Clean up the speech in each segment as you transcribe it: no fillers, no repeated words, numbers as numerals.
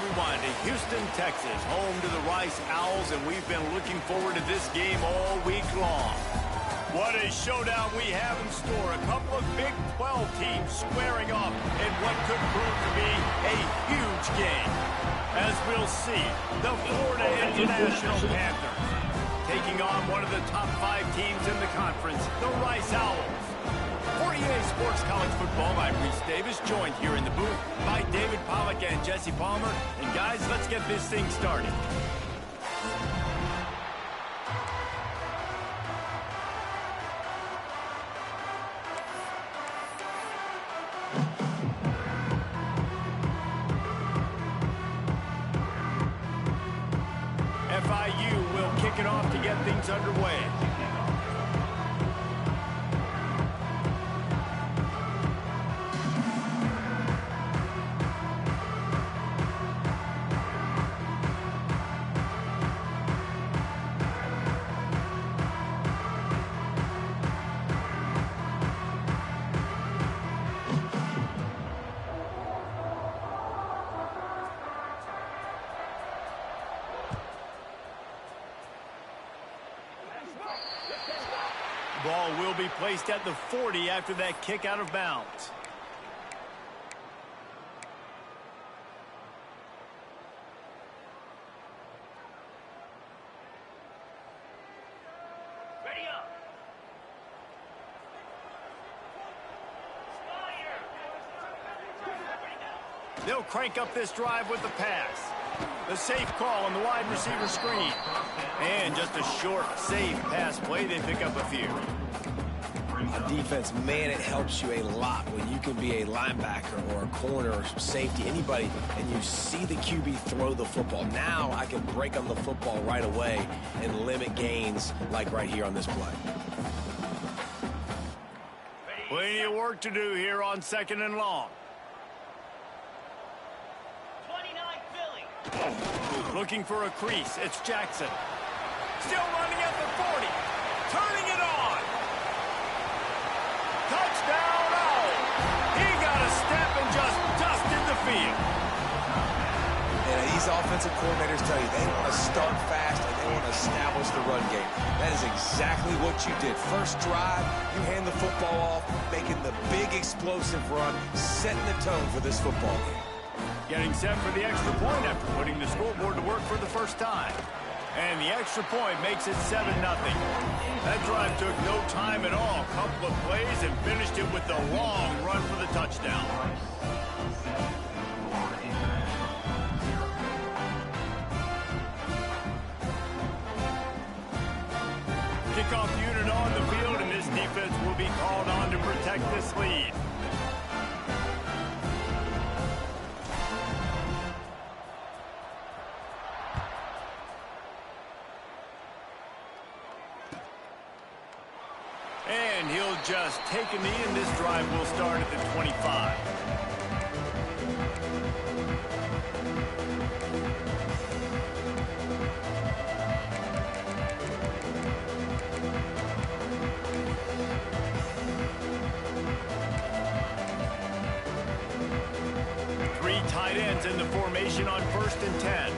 everyone, to Houston, Texas, home to the Rice Owls, and we've been looking forward to this game all week long. What a showdown we have in store. A couple of Big 12 teams squaring off in what could prove to be a huge game. As we'll see, the Florida International Panthers taking on one of the top 5 teams in the conference, the Rice Owls. For EA Sports College Football, I'm Reese Davis, joined here in the booth by David Pollack and Jesse Palmer. And guys, let's get this thing started. FIU will kick it off to get things underway. Ball will be placed at the 40 after that kick out of bounds. Ready up. They'll crank up this drive with the pass. The safe call on the wide receiver screen. And just a short, safe pass play. They pick up a few. On defense, man, it helps you a lot when you can be a linebacker or a corner or safety, anybody, and you see the QB throw the football. Now I can break on the football right away and limit gains like right here on this play. Plenty of work to do here on 2nd and long. 29 Philly. Looking for a crease. It's Jackson. Still running at the 40. Turning it on. Touchdown, Owl. He got a step and just dusted the field. And these offensive coordinators tell you they want to start fast and they want to establish the run game. That is exactly what you did. First drive, you hand the football off, making the big explosive run, setting the tone for this football game. Getting set for the extra point after putting the scoreboard to work for the first time. And the extra point makes it 7-0. That drive took no time at all. Couple of plays and finished it with a long run for the touchdown. Kickoff unit on the field, and this defense will be called on to protect this lead. And he'll just take a knee, and this drive will start at the 25. Three tight ends in the formation on 1st and 10.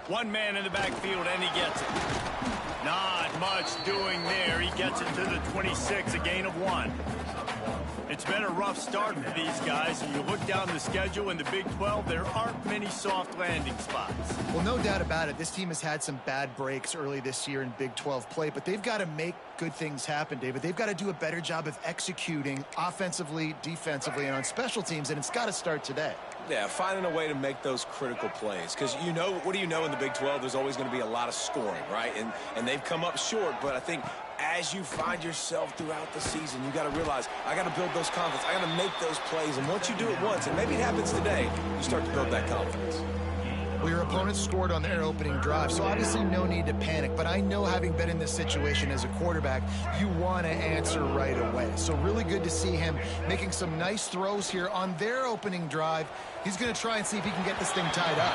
One man in the backfield, and he gets it. Not much doing there. He gets it to the 26, a gain of 1. It's been a rough start for these guys, and you look down the schedule in the Big 12, there aren't many soft landing spots. Well, no doubt about it. This team has had some bad breaks early this year in Big 12 play, but they've got to make good things happen, David. They've got to do a better job of executing offensively, defensively, and on special teams, and it's got to start today. Yeah, finding a way to make those critical plays. Because you know, what do you know in the Big 12? There's always going to be a lot of scoring, right? And they've come up short, but I think as you find yourself throughout the season, you got to realize, I got to build those confidence. I got to make those plays. And once you do it once, and maybe it happens today, you start to build that confidence. Well, your opponent scored on their opening drive, so obviously no need to panic. But I know, having been in this situation as a quarterback, you want to answer right away. So really good to see him making some nice throws here on their opening drive. He's going to try and see if he can get this thing tied up.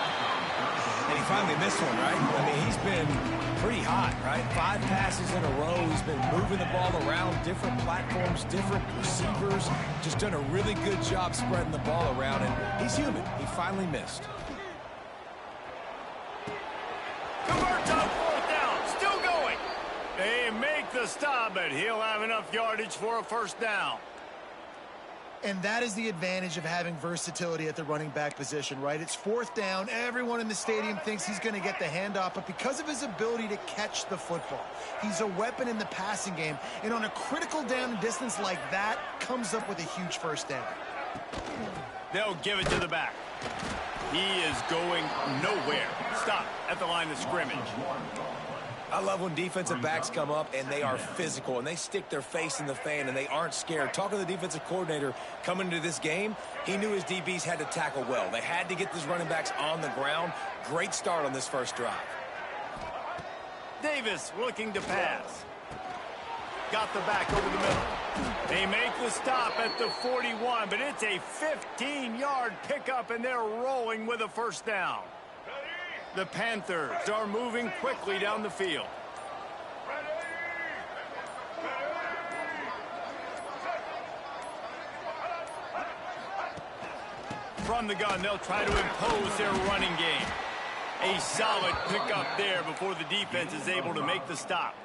And he finally missed one, right? I mean, he's been pretty hot, right? 5 passes in a row. He's been moving the ball around different platforms, different receivers. Just done a really good job spreading the ball around, and he's human. He finally missed. Converts on 4th down. Still going. They make the stop, but he'll have enough yardage for a 1st down. And that is the advantage of having versatility at the running back position, right? It's 4th down. Everyone in the stadium thinks he's going to get the handoff, but because of his ability to catch the football, he's a weapon in the passing game. And on a critical down and distance like that, comes up with a huge 1st down. They'll give it to the back. He is going nowhere. Stop at the line of scrimmage. I love when defensive backs come up and they are physical and they stick their face in the fan and they aren't scared. Talking to the defensive coordinator coming into this game, he knew his DBs had to tackle well. They had to get these running backs on the ground. Great start on this 1st drive. Davis looking to pass. Got the back over the middle. They make the stop at the 41, but it's a 15-yard pickup and they're rolling with a 1st down. The Panthers are moving quickly down the field. From the gun, they'll try to impose their running game. A solid pickup there before the defense is able to make the stop.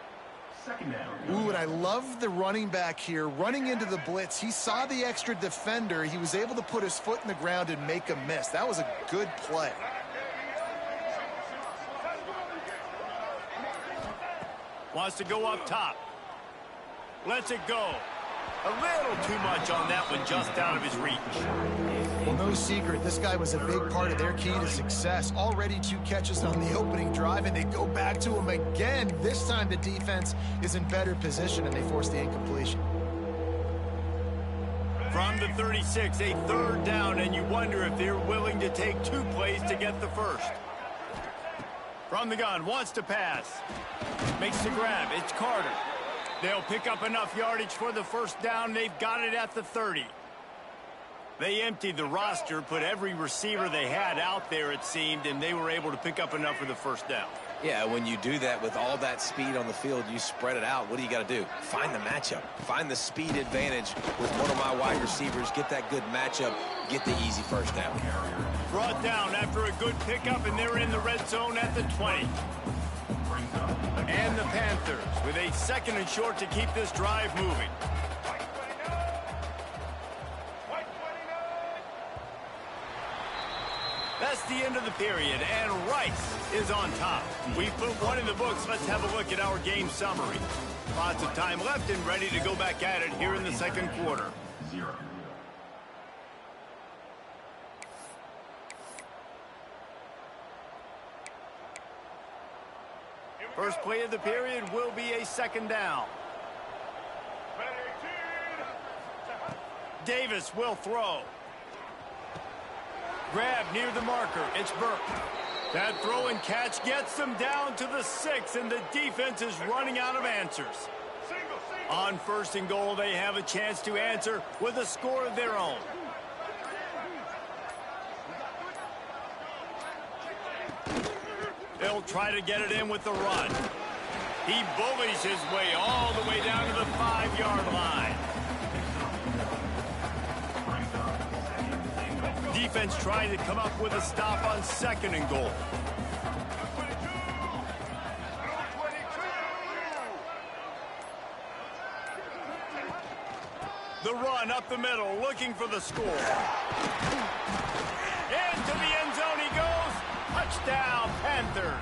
Ooh, and I love the running back here running into the blitz. He saw the extra defender. He was able to put his foot in the ground and make a miss. That was a good play. Wants to go up top. Lets it go. A little too much on that one, just out of his reach. Well, no secret, this guy was a big part of their key to success. Already 2 catches on the opening drive, and they go back to him again. This time the defense is in better position, and they force the incompletion. From the 36, a 3rd down, and you wonder if they're willing to take 2 plays to get the 1st. From the gun, wants to pass. Makes the grab. It's Carter. They'll pick up enough yardage for the 1st down. They've got it at the 30. They emptied the roster, put every receiver they had out there, it seemed, and they were able to pick up enough for the 1st down. Yeah, when you do that with all that speed on the field, you spread it out. What do you got to do? Find the matchup. Find the speed advantage with one of my wide receivers. Get that good matchup. Get the easy 1st down. Brought down after a good pickup, and they're in the red zone at the 20. And the Panthers with a 2nd and short to keep this drive moving. That's the end of the period, and Rice is on top. We've put 1 in the books. Let's have a look at our game summary. Lots of time left and ready to go back at it here in the 2nd quarter. First play of the period will be a 2nd down. Davis will throw. Grab near the marker. It's Burke. That throw and catch gets them down to the 6, and the defense is running out of answers. On 1st and goal, they have a chance to answer with a score of their own. They'll try to get it in with the run. He bullies his way all the way down to the 5-yard line. Defense trying to come up with a stop on 2nd and goal. The run up the middle, looking for the score. Into the end zone he goes. Touchdown, Panthers.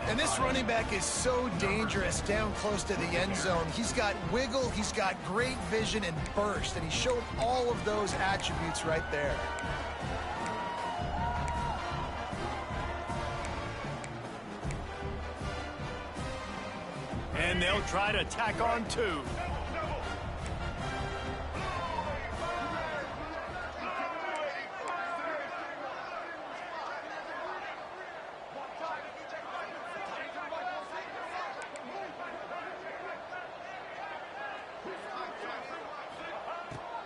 And this running back is so dangerous down close to the end zone. He's got wiggle, he's got great vision and burst, and he showed all of those attributes right there. And they'll try to tack on 2.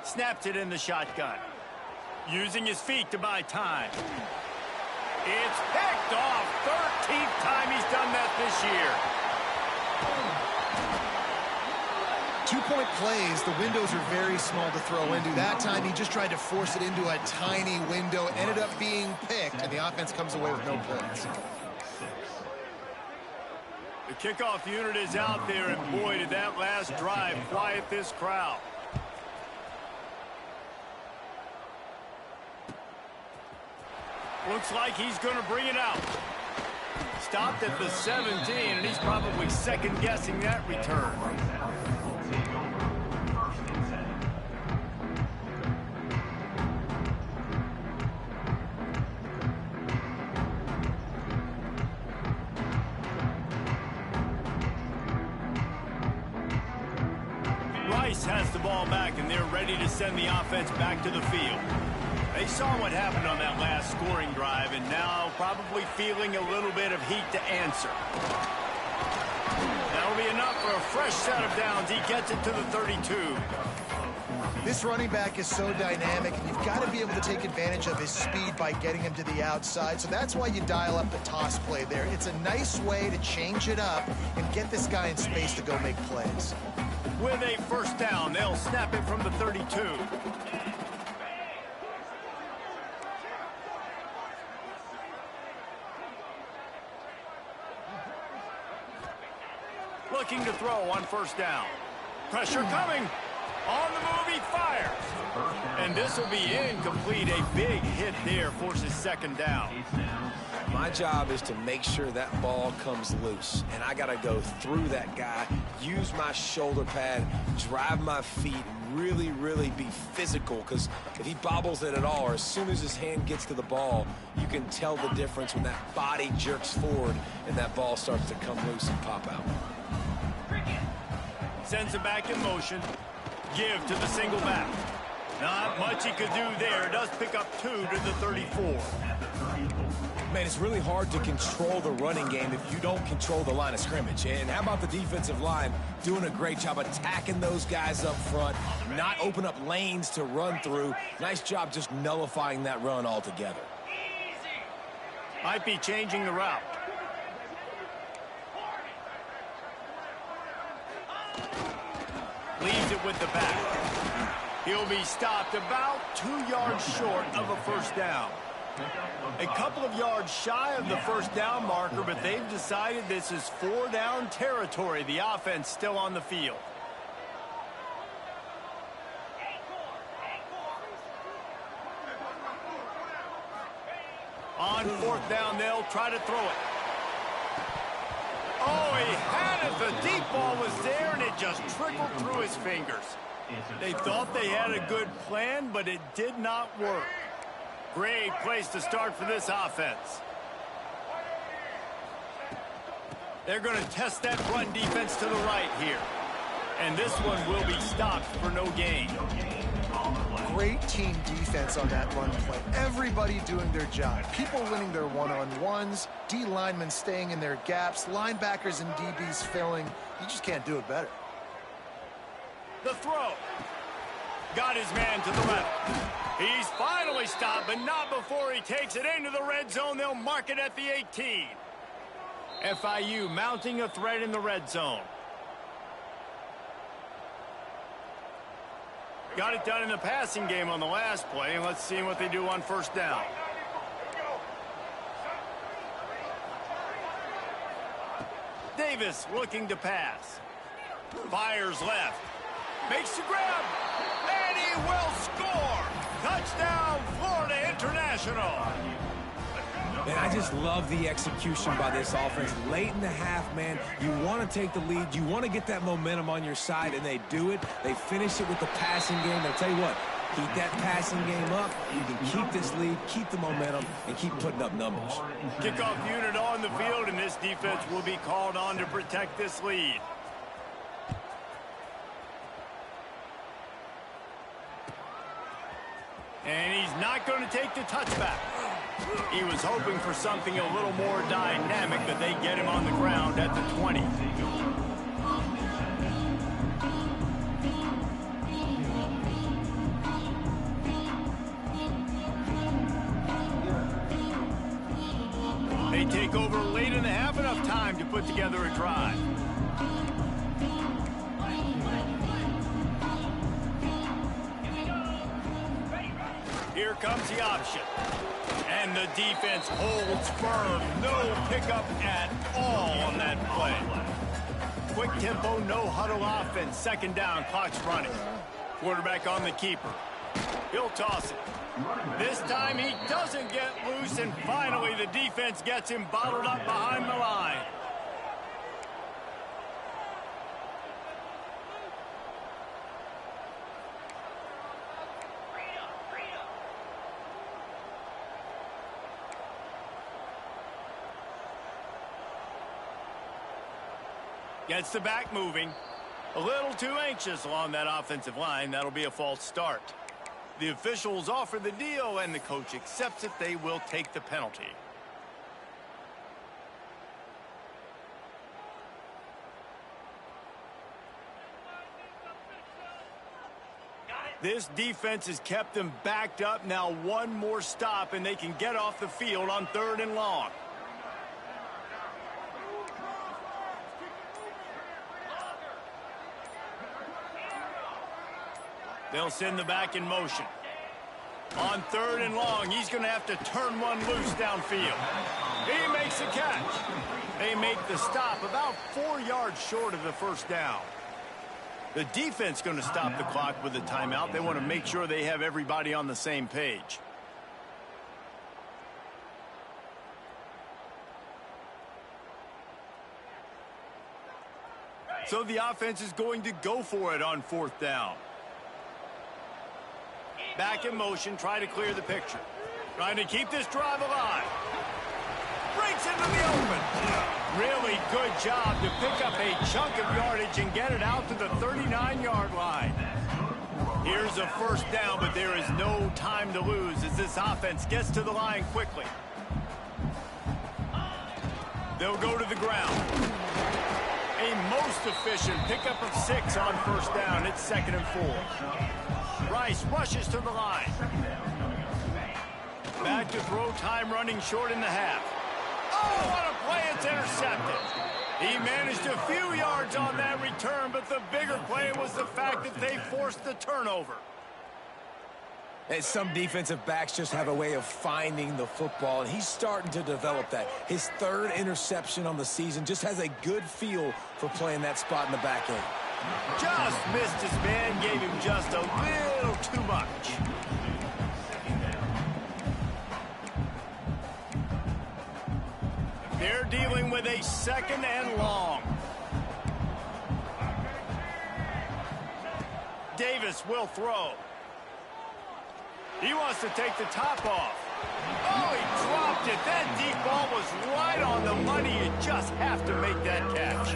Snaps it in the shotgun. Using his feet to buy time. It's picked off. 13th time he's done that this year. 2-point plays, the windows are very small to throw into. That time he just tried to force it into a tiny window, ended up being picked, and the offense comes away with no points. The kickoff unit is out there, and boy, did that last drive quiet this crowd. Looks like he's going to bring it out. Stopped at the 17, and he's probably second-guessing that return. Rice has the ball back, and they're ready to send the offense back to the field. They saw what happened on that last scoring drive, and now probably feeling a little bit of heat to answer. That'll be enough for a fresh set of downs. He gets it to the 32. This running back is so dynamic, and you've got to be able to take advantage of his speed by getting him to the outside. So that's why you dial up the toss play there. It's a nice way to change it up and get this guy in space to go make plays. With a first down, they'll snap it from the 32. Looking to throw on first down. Pressure coming. On the move, he fires. And this will be incomplete. A big hit there forces second down. My job is to make sure that ball comes loose, and I got to go through that guy, use my shoulder pad, drive my feet, really, really be physical, because if he bobbles it at all, or as soon as his hand gets to the ball, you can tell the difference when that body jerks forward and that ball starts to come loose and pop out. Sends it back in motion. Give to the single back. Not much he could do there. Does pick up 2 to the 34. Man, it's really hard to control the running game if you don't control the line of scrimmage. And how about the defensive line doing a great job attacking those guys up front, not open up lanes to run through. Nice job just nullifying that run altogether. Might be changing the route. Leaves it with the back. He'll be stopped about 2 yards short of a first down. A couple of yards shy of the first down marker, but they've decided this is 4-down territory. The offense still on the field. On fourth down, they'll try to throw it. Oh, he had it. The deep ball was there, and it just trickled through his fingers. They thought they had a good plan, but it did not work. Great place to start for this offense. They're going to test that run defense to the right here. And this one will be stopped for no gain. Great team defense on that run play. Everybody doing their job. People winning their one-on-ones, D linemen staying in their gaps, linebackers and DBs filling. You just can't do it better. The throw. Got his man to the left. He's finally stopped, but not before he takes it into the red zone. They'll mark it at the 18. FIU mounting a threat in the red zone. Got it done in the passing game on the last play, and let's see what they do on first down. Davis looking to pass. Fires left. Makes the grab. And he will score. Touchdown, Florida International. Man, I just love the execution by this offense. Late in the half, man, you want to take the lead. You want to get that momentum on your side, and they do it. They finish it with the passing game. I'll tell you what, keep that passing game up. You can keep this lead, keep the momentum, and keep putting up numbers. Kickoff unit on the field, and this defense will be called on to protect this lead. And he's not going to take the touchback. He was hoping for something a little more dynamic, but they get him on the ground at the 20. over late in the half, enough time to put together a drive. Here comes the option. And the defense holds firm. No pickup at all on that play. Quick tempo, no huddle offense. Second down, clock's running. Quarterback on the keeper. He'll toss it. This time he doesn't get loose, and finally the defense gets him bottled up behind the line. Gets the back moving. A little too anxious along that offensive line. That'll be a false start. The officials offer the deal, and the coach accepts it. They will take the penalty. This defense has kept them backed up. Now one more stop, and they can get off the field on 3rd and long. They'll send the back in motion. On 3rd and long, he's going to have to turn one loose downfield. He makes the catch. They make the stop about 4 yards short of the first down. The defense going to stop the clock with a timeout. They want to make sure they have everybody on the same page. So the offense is going to go for it on 4th down. Back in motion, try to clear the picture. Trying to keep this drive alive. Breaks into the open. Really good job to pick up a chunk of yardage and get it out to the 39-yard line. Here's a first down, but there is no time to lose as this offense gets to the line quickly. They'll go to the ground. A most efficient pickup of 6 on first down. It's 2nd and 4. Rice rushes to the line. Back to throw, time running short in the half. Oh, what a play, it's intercepted. He managed a few yards on that return, but the bigger play was the fact that they forced the turnover. And some defensive backs just have a way of finding the football, and he's starting to develop that. His 3rd interception on the season, just has a good feel for playing that spot in the back end. Just missed his man, gave him just a little too much. They're dealing with a 2nd and long. Davis will throw. He wants to take the top off. Oh, he dropped it. That deep ball was right on the money. You just have to make that catch.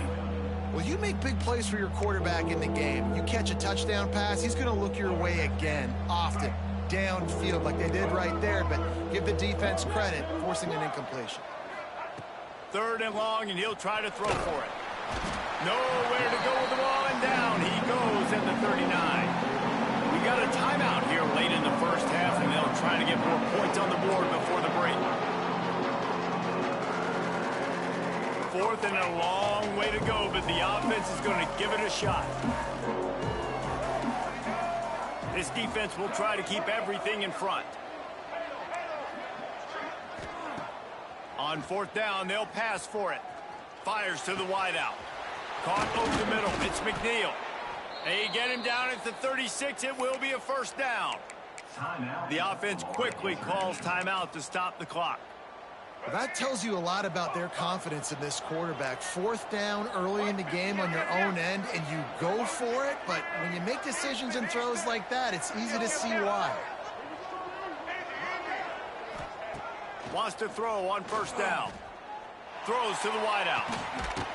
Well, you make big plays for your quarterback in the game. You catch a touchdown pass, he's going to look your way again, often, downfield like they did right there, but give the defense credit, forcing an incompletion. 3rd and long, and he'll try to throw for it. Nowhere to go with the ball, and down he goes at the 39. We got a timeout here late in the first half, and they'll try to get more points on the board before the break. 4th and a long way to go, but the offense is going to give it a shot. This defense will try to keep everything in front. On 4th down, they'll pass for it. Fires to the wideout. Caught over the middle. It's McNeil. They get him down at the 36. It will be a first down. The offense quickly calls timeout to stop the clock. Well, that tells you a lot about their confidence in this quarterback. 4th down early in the game on your own end, and you go for it, but when you make decisions and throws like that, it's easy to see why. Wants to throw on first down. Throws to the wideout.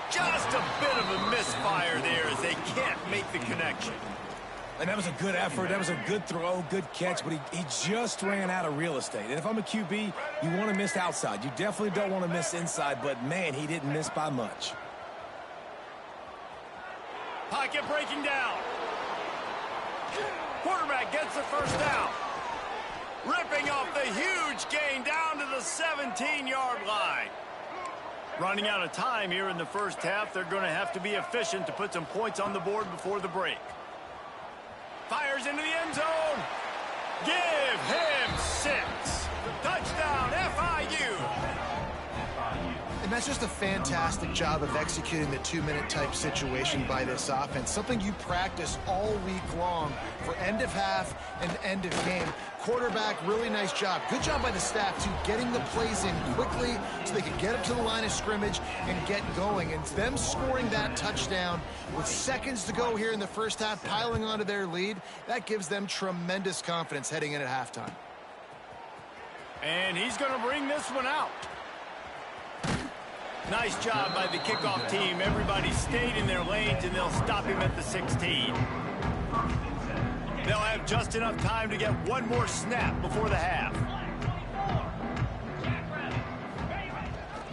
Just a bit of a misfire there as they can't make the connection. And that was a good effort. That was a good throw, good catch, but he just ran out of real estate. And if I'm a QB, you want to miss outside. You definitely don't want to miss inside, but, man, he didn't miss by much. Pocket breaking down. Quarterback gets the first down. Ripping off the huge gain down to the 17-yard line. Running out of time here in the first half. They're going to have to be efficient to put some points on the board before the break. Fires into the end zone. Give him 6. Touchdown, FIU. And that's just a fantastic job of executing the 2-minute type situation by this offense. Something you practice all week long for end of half and end of game. Quarterback, really nice job. Good job by the staff, too, getting the plays in quickly so they could get up to the line of scrimmage and get going. And them scoring that touchdown with seconds to go here in the first half, piling onto their lead, that gives them tremendous confidence heading in at halftime. And he's going to bring this one out. Nice job by the kickoff team. Everybody stayed in their lanes, and they'll stop him at the 16. They'll have just enough time to get one more snap before the half.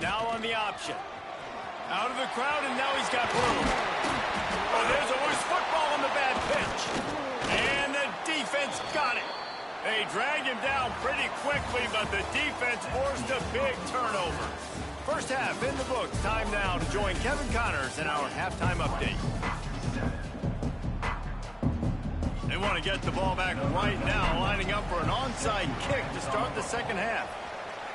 Now on the option. Out of the crowd, and now he's got room. Oh, there's a loose football on the bad pitch. And the defense got it. They dragged him down pretty quickly, but the defense forced a big turnover. First half in the books. Time now to join Kevin Connors in our halftime update. They want to get the ball back right now, lining up for an onside kick to start the second half.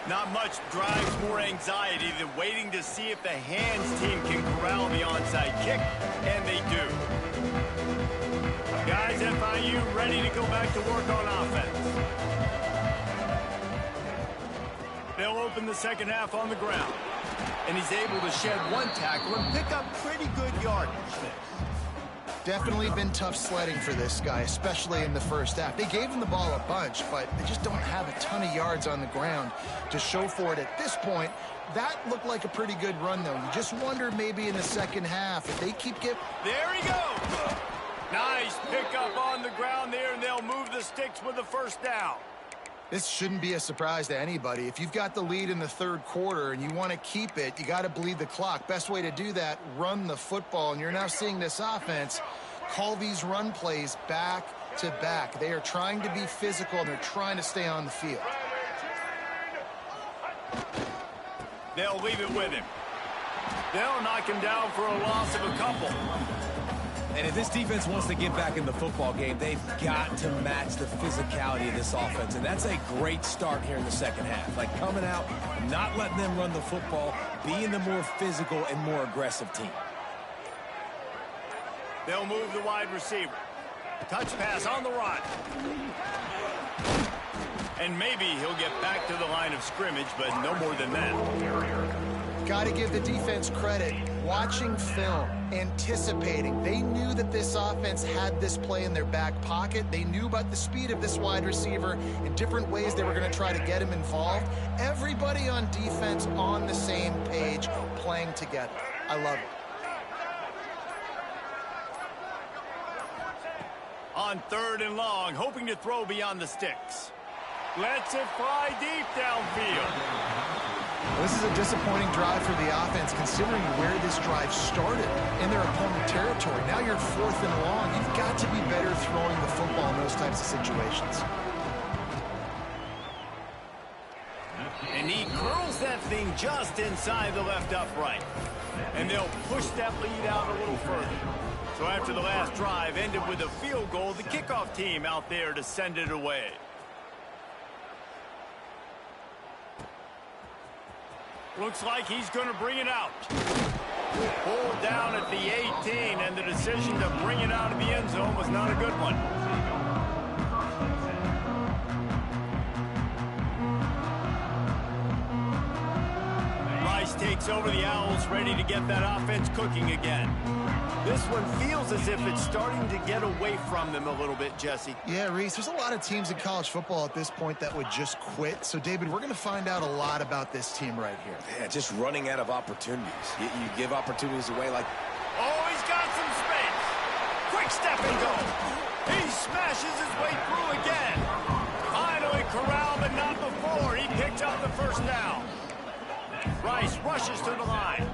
Not much drives more anxiety than waiting to see if the hands team can corral the onside kick, and they do. Guys, FIU ready to go back to work on offense. They'll open the second half on the ground. And he's able to shed one tackle and pick up pretty good yardage. Definitely been tough sledding for this guy, especially in the first half. They gave him the ball a bunch, but they just don't have a ton of yards on the ground to show for it at this point. That looked like a pretty good run, though. You just wonder maybe in the second half if they keep getting... There he goes! Nice pickup on the ground there, and they'll move the sticks with the first down. This shouldn't be a surprise to anybody. If you've got the lead in the third quarter and you want to keep it, you got to bleed the clock. Best way to do that, run the football. And you're now seeing this offense call these run plays back to back. They are trying to be physical, and they're trying to stay on the field. They'll leave it with him. They'll knock him down for a loss of a couple. And if this defense wants to get back in the football game, they've got to match the physicality of this offense. And that's a great start here in the second half. Like coming out, not letting them run the football, being the more physical and more aggressive team. They'll move the wide receiver. Touch pass on the run. And maybe he'll get back to the line of scrimmage, but no more than that. Got to give the defense credit. Watching film, anticipating. They knew that this offense had this play in their back pocket. They knew about the speed of this wide receiver in different ways they were going to try to get him involved. Everybody on defense on the same page, playing together. I love it. On third and long, hoping to throw beyond the sticks. Lets it fly deep downfield. Well, this is a disappointing drive for the offense, considering where this drive started in their opponent territory. Now you're fourth and long. You've got to be better throwing the football in those types of situations. And he curls that thing just inside the left upright. And they'll push that lead out a little further. So after the last drive ended with a field goal, the kickoff team out there to send it away. Looks like he's going to bring it out. Pulled down at the 18, and the decision to bring it out of the end zone was not a good one. Rice takes over the Owls, ready to get that offense cooking again. This one feels as if it's starting to get away from them a little bit, Jesse. Yeah, Reese, there's a lot of teams in college football at this point that would just quit. So, David, we're going to find out a lot about this team right here. Yeah, just running out of opportunities. You give opportunities away like... Oh, he's got some space. Quick step and go. He smashes his way through again. Finally corralled, but not before. He picked up the first down. Rice rushes to the line.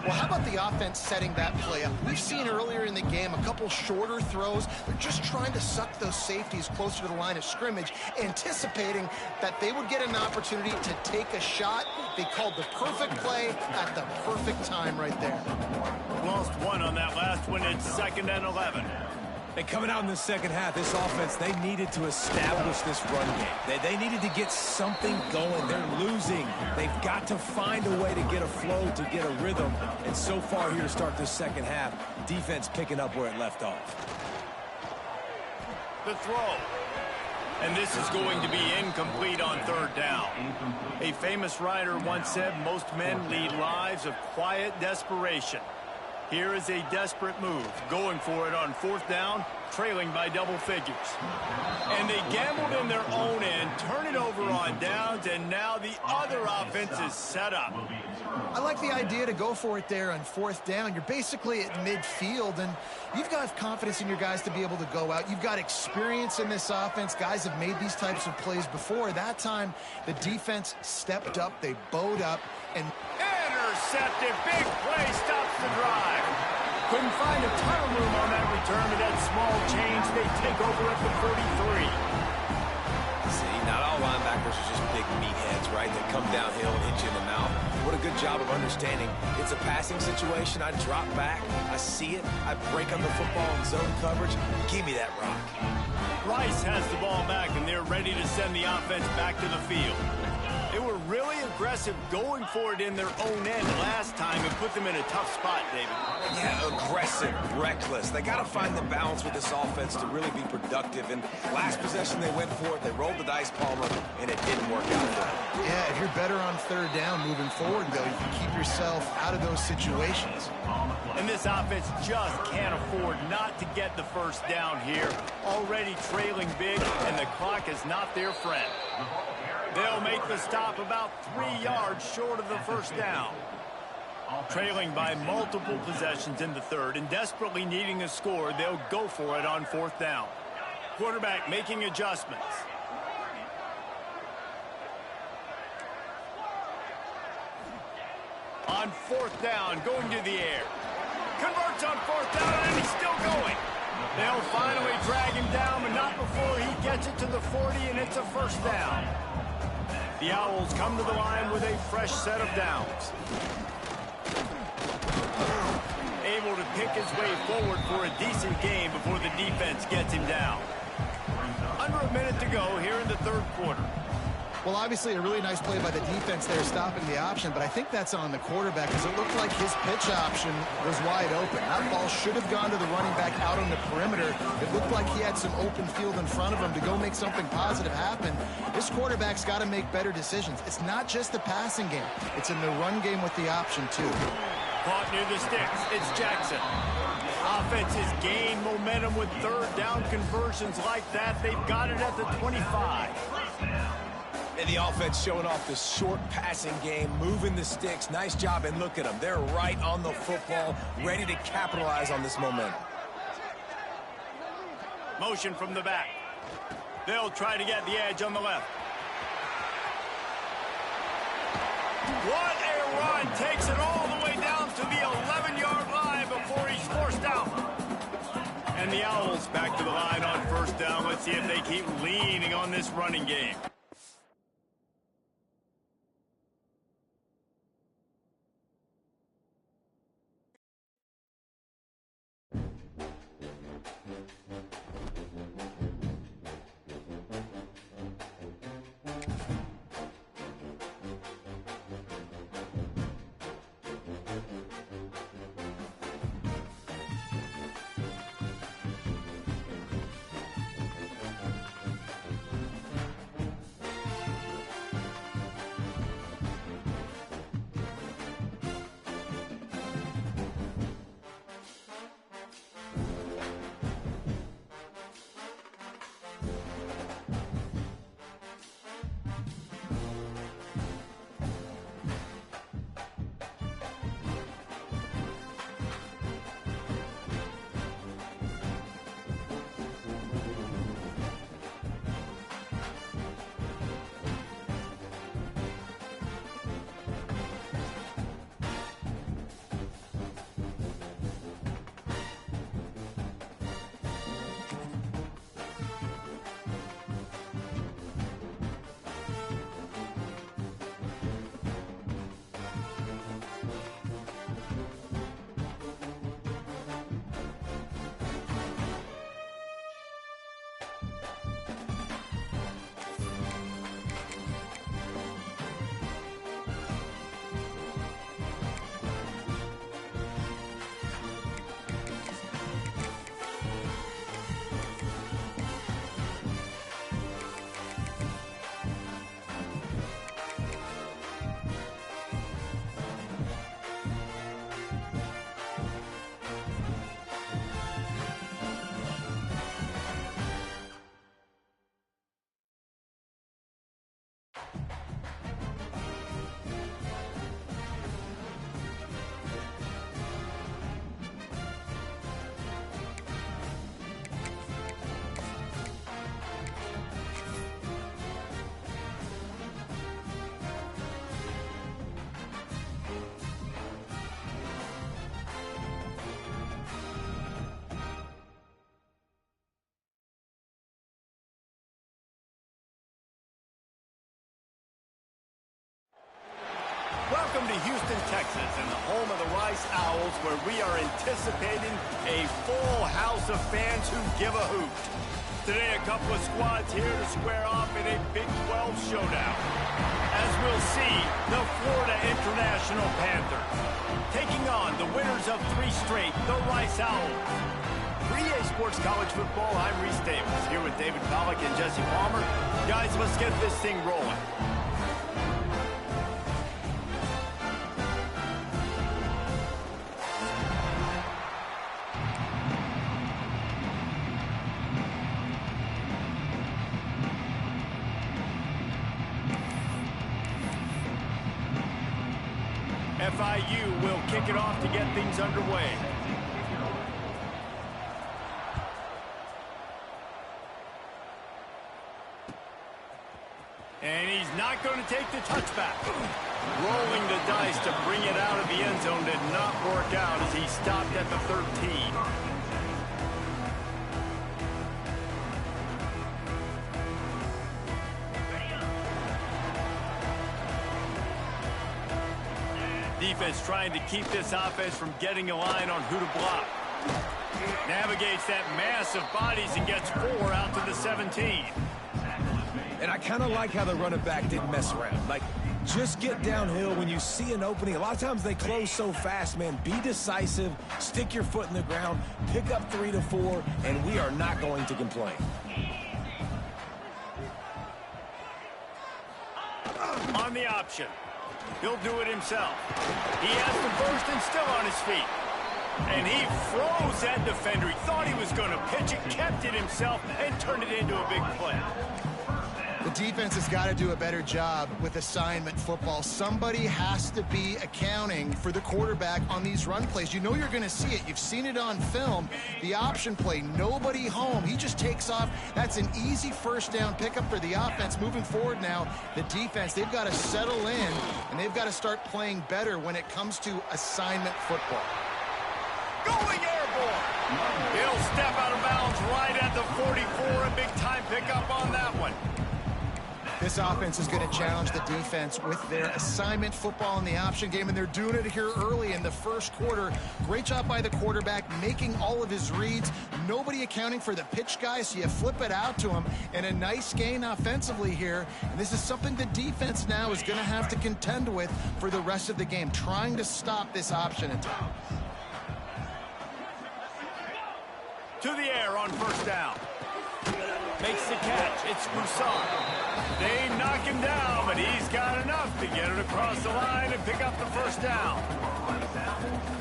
Well, how about the offense setting that play up? We've seen earlier in the game a couple shorter throws. They're just trying to suck those safeties closer to the line of scrimmage, anticipating that they would get an opportunity to take a shot. They called the perfect play at the perfect time right there. Lost one on that last one. It's 2nd and 11. And coming out in the second half, this offense, they needed to establish this run game. They needed to get something going. They're losing. They've got to find a way to get a flow, to get a rhythm. And so far here to start this second half, defense picking up where it left off. The throw. And this is going to be incomplete on 3rd down. A famous writer once said, most men lead lives of quiet desperation. Here is a desperate move, going for it on 4th down, trailing by double figures. And they gambled in their own end, turn it over on downs, and now the other offense is set up. I like the idea to go for it there on 4th down. You're basically at midfield, and you've got confidence in your guys to be able to go out. You've got experience in this offense. Guys have made these types of plays before. That time, the defense stepped up. They bowed up, and intercepted. Big play stops the drive. Couldn't find a ton of room on that return, but that small change, they take over at the 43. See, not all linebackers are just big meatheads, right? They come downhill and hit you in the mouth. What a good job of understanding. It's a passing situation. I drop back. I see it. I break on the football in zone coverage. Give me that rock. Rice has the ball back, and they're ready to send the offense back to the field. They were really aggressive going for it in their own end last time and put them in a tough spot, David. Yeah, aggressive, reckless. They got to find the balance with this offense to really be productive. And last possession, they went for it. They rolled the dice, Palmer, and it didn't work out for them. yeah, if you're better on 3rd down moving forward, though, you can keep yourself out of those situations. And this offense just can't afford not to get the 1st down here. Already trailing big, and the clock is not their friend. They'll make the stop about 3 yards short of the 1st down. Trailing by multiple possessions in the 3rd and desperately needing a score, they'll go for it on 4th down. Quarterback making adjustments. On 4th down, going to the air. Converts on 4th down, and he's still going. They'll finally drag him down, but not before he gets it to the 40, and it's a 1st down. The Owls come to the line with a fresh set of downs. Able to pick his way forward for a decent game before the defense gets him down. Under a minute to go here in the 3rd quarter. Well, obviously a really nice play by the defense there stopping the option, but I think that's on the quarterback because it looked like his pitch option was wide open. That ball should have gone to the running back out on the perimeter. It looked like he had some open field in front of him to go make something positive happen. This quarterback's got to make better decisions. It's not just the passing game. It's in the run game with the option, too. Caught near the sticks. It's Jackson. Offense has gained momentum with 3rd down conversions like that. They've got it at the 25. And the offense showing off the short passing game, moving the sticks. Nice job, and look at them. They're right on the football, ready to capitalize on this momentum. Motion from the back. They'll try to get the edge on the left. What a run. Takes it all the way down to the 11-yard line before he's forced out. And the Owls back to the line on 1st down. Let's see if they keep leaning on this running game. Welcome to Houston, Texas, and the home of the Rice Owls, where we are anticipating a full house of fans who give a hoot. Today, a couple of squads here to square off in a Big 12 showdown. As we'll see, the Florida International Panthers taking on the winners of 3 straight, the Rice Owls. For EA Sports College Football, I'm Reese Davis, here with David Pollack and Jesse Palmer. Guys, let's get this thing rolling. FIU will kick it off to get things underway. And he's not going to take the touchback. Rolling the dice to bring it out of the end zone did not work out as he stopped at the 13. Defense trying to keep this offense from getting a line on who to block. Navigates that mass of bodies and gets 4 out to the 17. And I kind of like how the running back didn't mess around. Like, just get downhill when you see an opening. A lot of times they close so fast, man. Be decisive, stick your foot in the ground, pick up 3 to 4, and we are not going to complain. On the option. He'll do it himself. He has the first and still on his feet. And he froze that defender. He thought he was going to pitch it, kept it himself, and turned it into a big play. The defense has got to do a better job with assignment football. Somebody has to be accounting for the quarterback on these run plays. You know you're going to see it. You've seen it on film. The option play, nobody home. He just takes off. That's an easy first down pickup for the offense. Moving forward now, the defense, they've got to settle in, and they've got to start playing better when it comes to assignment football. Going airborne. He'll step out of bounds right at the 44. A big-time pickup on that one. This offense is going to challenge the defense with their assignment football in the option game, and they're doing it here early in the first quarter. Great job by the quarterback, making all of his reads. Nobody accounting for the pitch guy, so you flip it out to him, and a nice gain offensively here. And this is something the defense now is going to have to contend with for the rest of the game, trying to stop this option attack. To the air on first down. Makes the catch. It's Broussard. They knock him down, but he's got enough to get it across the line and pick up the first down.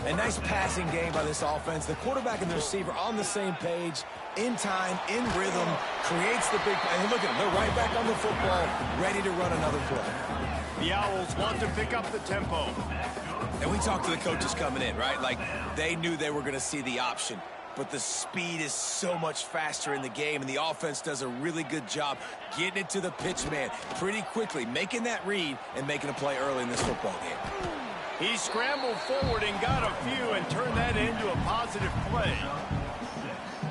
A nice passing game by this offense. The quarterback and the receiver on the same page, in time, in rhythm, creates the big play. And look at them. They're right back on the football, ready to run another play. The Owls want to pick up the tempo. And we talked to the coaches coming in, right? Like, they knew they were going to see the option. But the speed is so much faster in the game, and the offense does a really good job getting it to the pitch man pretty quickly, making that read and making a play early in this football game. He scrambled forward and got a few and turned that into a positive play.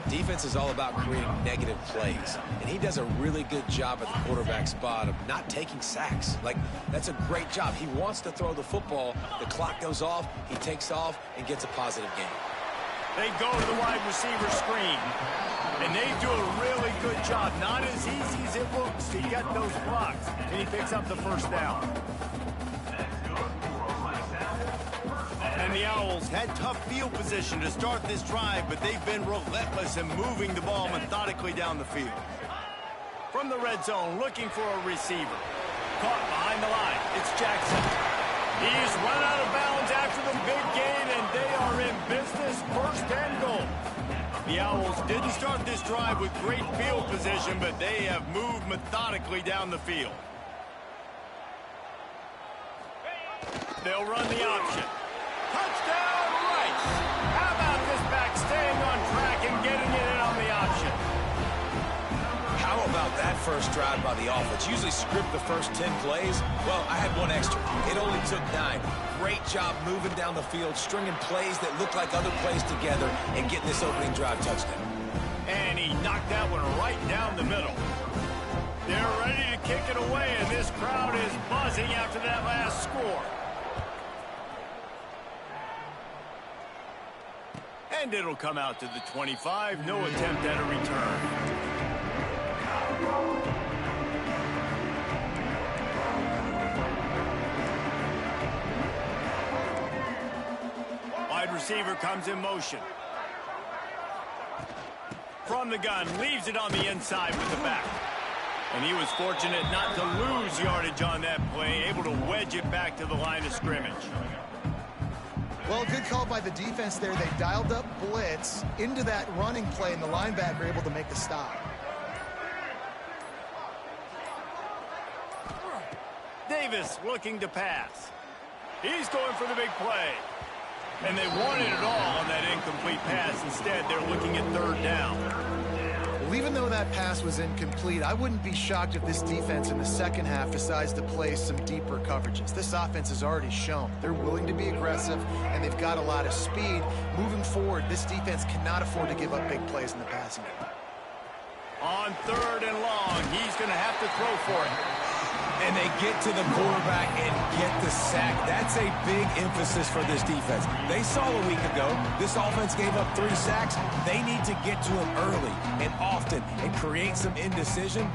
Defense is all about creating negative plays, and he does a really good job at the quarterback spot of not taking sacks. Like, that's a great job. He wants to throw the football. The clock goes off, he takes off, and gets a positive gain. They go to the wide receiver screen, and they do a really good job. Not as easy as it looks to get those blocks, and he picks up the first down. And the Owls had tough field position to start this drive, but they've been relentless in moving the ball methodically down the field. From the red zone, looking for a receiver. Caught behind the line. It's Jackson. He's run out of bounds after the big gain, and they are in business, first and goal. The Owls didn't start this drive with great field position, but they have moved methodically down the field. They'll run the option. Touchdown, Rice! How about this back staying on track and getting it in on the option? How about that first drive by the offense? Usually script the first 10 plays. Well, I had one extra. It only took 9. Great job moving down the field, stringing plays that look like other plays together, and getting this opening drive touchdown. And he knocked that one right down the middle. They're ready to kick it away, and this crowd is buzzing after that last score. And it'll come out to the 25. No attempt at a return. Wide receiver comes in motion. From the gun, leaves it on the inside with the back. And he was fortunate not to lose yardage on that play, able to wedge it back to the line of scrimmage. Well, good call by the defense there. They dialed up blitz into that running play, and the linebacker able to make the stop. Davis looking to pass. He's going for the big play. And they wanted it all on that incomplete pass. Instead, they're looking at third down. Well, even though that pass was incomplete, I wouldn't be shocked if this defense in the second half decides to play some deeper coverages. This offense has already shown they're willing to be aggressive, and they've got a lot of speed. Moving forward, this defense cannot afford to give up big plays in the passing game. On third and long, he's going to have to throw for it. And they get to the quarterback and get the sack. That's a big emphasis for this defense. They saw a week ago, this offense gave up 3 sacks. They need to get to him early and often and create some indecision.